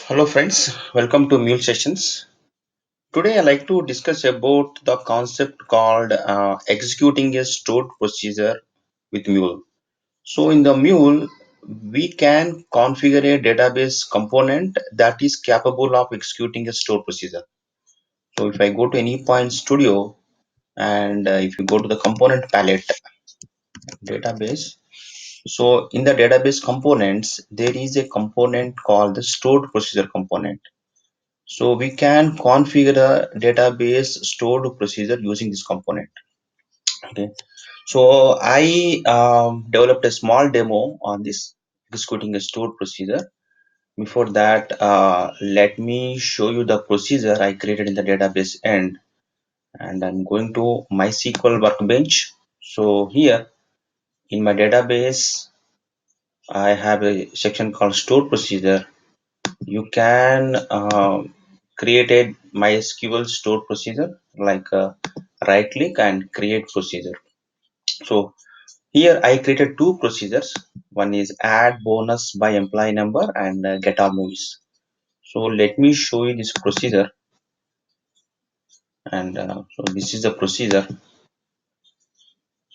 Hello friends, welcome to Mule sessions. Today I like to discuss about the concept called executing a stored procedure with Mule. So in the Mule, we can configure a database component that is capable of executing a stored procedure. So if I go to any point studio and if you go to the component palette database, so in the database components, there is a component called the stored procedure component. So we can configure a database stored procedure using this component. Okay. So I developed a small demo on this executing a stored procedure. Before that, let me show you the procedure I created in the database end, and I'm going to MySQL workbench. So here in my database, I have a section called stored procedure. You can create a MySQL stored procedure like right click and create procedure. So here I created two procedures. One is add bonus by employee number and get all movies. So let me show you this procedure, and so this is the procedure.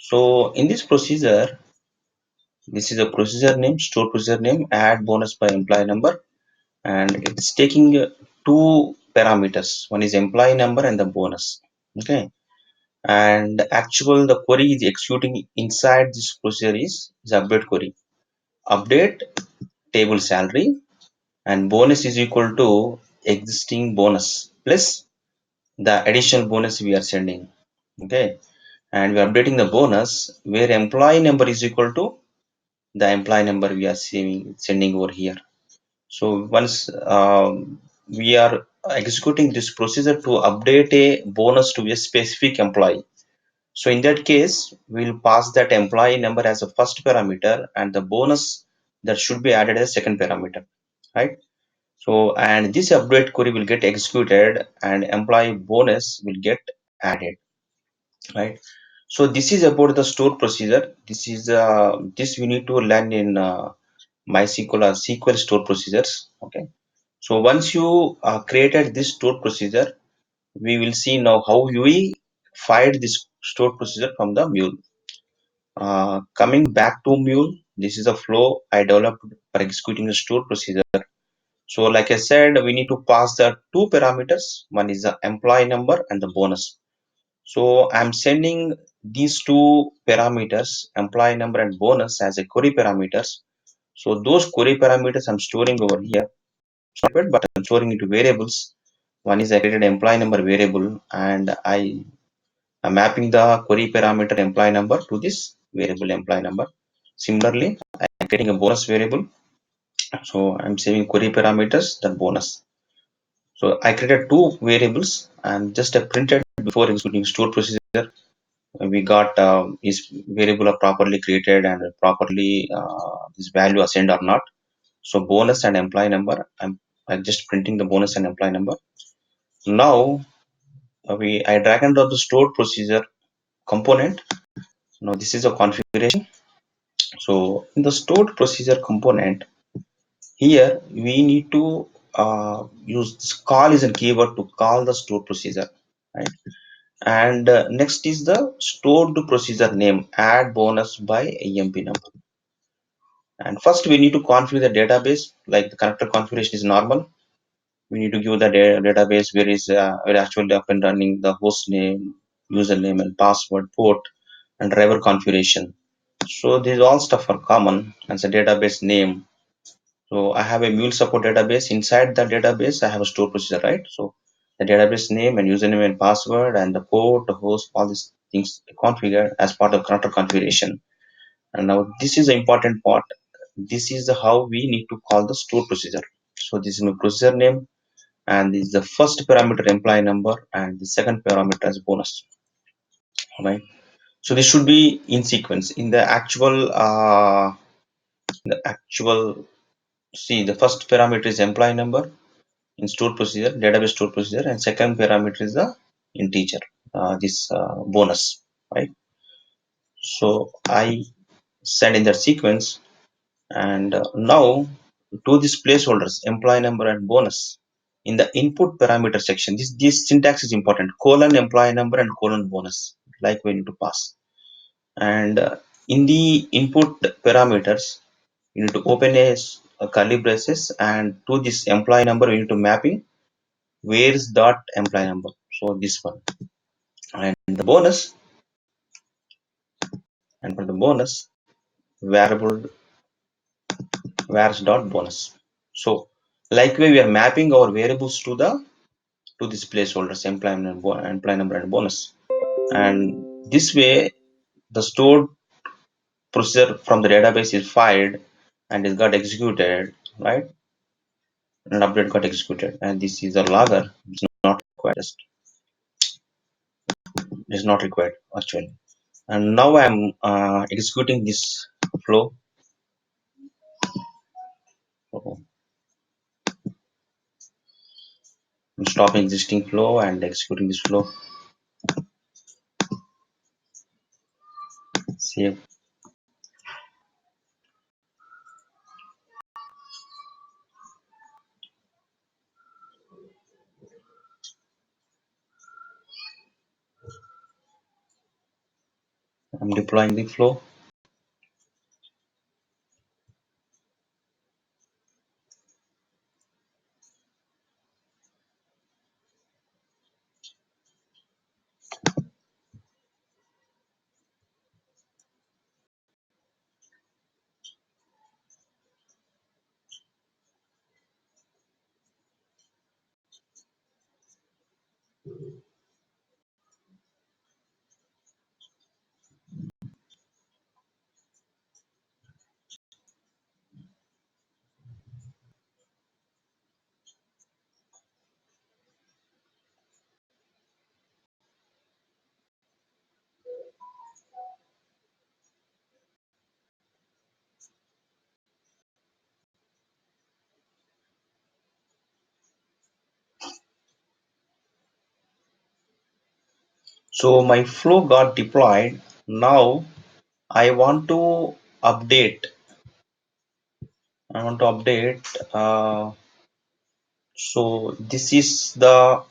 So in this procedure, this is a procedure name, store procedure name, add bonus by employee number, and it's taking two parameters. One is employee number and the bonus. Okay, and actual the query is executing inside this procedure is update query. Update table salary and bonus is equal to existing bonus plus the additional bonus we are sending. Okay, and we are updating the bonus where employee number is equal to the employee number we are sending over here. So once we are executing this procedure to update a bonus to a specific employee. So in that case, we'll pass that employee number as a first parameter and the bonus that should be added as second parameter, right? So, and this update query will get executed and employee bonus will get added, right? So this is about the store procedure. This we need to learn in MySQL or SQL store procedures. Okay. So once you created this stored procedure, we will see now how we fired this stored procedure from the Mule. Coming back to Mule, this is a flow I developed for executing a stored procedure. So like I said, we need to pass the two parameters. One is the employee number and the bonus. So I'm sending these two parameters, employee number and bonus, as a query parameters. So those query parameters I'm storing over here, but I'm storing into variables. One is I created employee number variable, and I am mapping the query parameter employee number to this variable employee number. Similarly, I'm creating a bonus variable. So I'm saving query parameters, the bonus. So I created two variables and just I printed before executing store procedure. We got is variable are properly created and properly this value assigned or not. So bonus and employee number. I'm just printing the bonus and employee number. Now I drag and drop the stored procedure component. Now this is a configuration. So in the stored procedure component, here we need to use this call is a keyword to call the stored procedure, right? And next is the stored procedure name, add bonus by EMP number. And first we need to configure the database, like the connector configuration is normal. We need to give the database where actually up and running the host name, username and password, port, and driver configuration. So these all stuff are common as a database name. So I have a Mule support database. Inside the database, I have a store procedure, right? So the database name and username and password and the port, the host, all these things configured as part of connector configuration. And now this is the important part. This is how we need to call the store procedure. So this is my procedure name, and this is the first parameter employee number and the second parameter as bonus. Right. So this should be in sequence. In the actual see the first parameter is employee number in stored procedure, database stored procedure, and second parameter is the integer, this bonus, right? So I send in that sequence, and now to these placeholders, employee number and bonus. In the input parameter section, this syntax is important: colon employee number and colon bonus, like we need to pass. And in the input parameters, you need to open a curly braces, and to this employee number we need to mapping where's dot employee number, so this one. And the bonus, and for the bonus, variable where's dot bonus. So like we are mapping our variables to this placeholders, employee number and bonus. And this way the stored procedure from the database is filed and it got executed, right? And update got executed, and this is a logger. It's not required. It's not required actually. And now I'm executing this flow. So I'm stopping existing flow and executing this flow. Save. I'm deploying the flow. So my flow got deployed. Now I want to update. I want to update. So this is the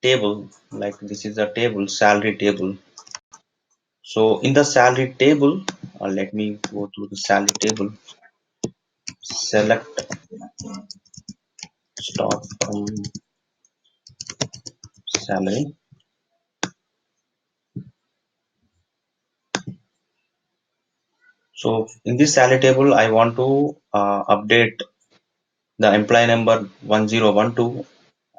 table. Like this is the table, salary table. So in the salary table, let me go to the salary table. Select stop from salary. So in this salary table, I want to update the employee number 1012.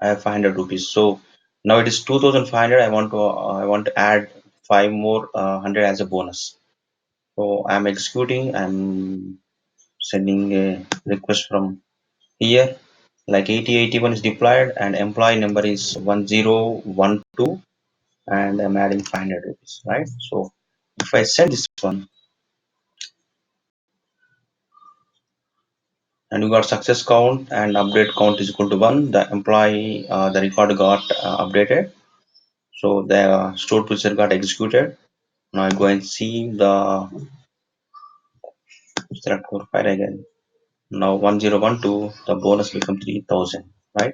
I have 500 rupees. So now it is 2500. I want to add five more 100 as a bonus. So I'm executing. I'm sending a request from here. Like 8081 is deployed and employee number is 1012, and I'm adding 500 rupees, right? So if I send this one, and you got success count and update count is equal to 1, the employee, the record got updated. So the stored procedure got executed. Now I go and see the select core file again. Now 1012, the bonus become 3000, right?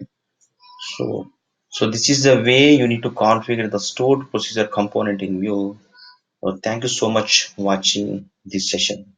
So, so this is the way you need to configure the stored procedure component in Mule. Thank you so much for watching this session.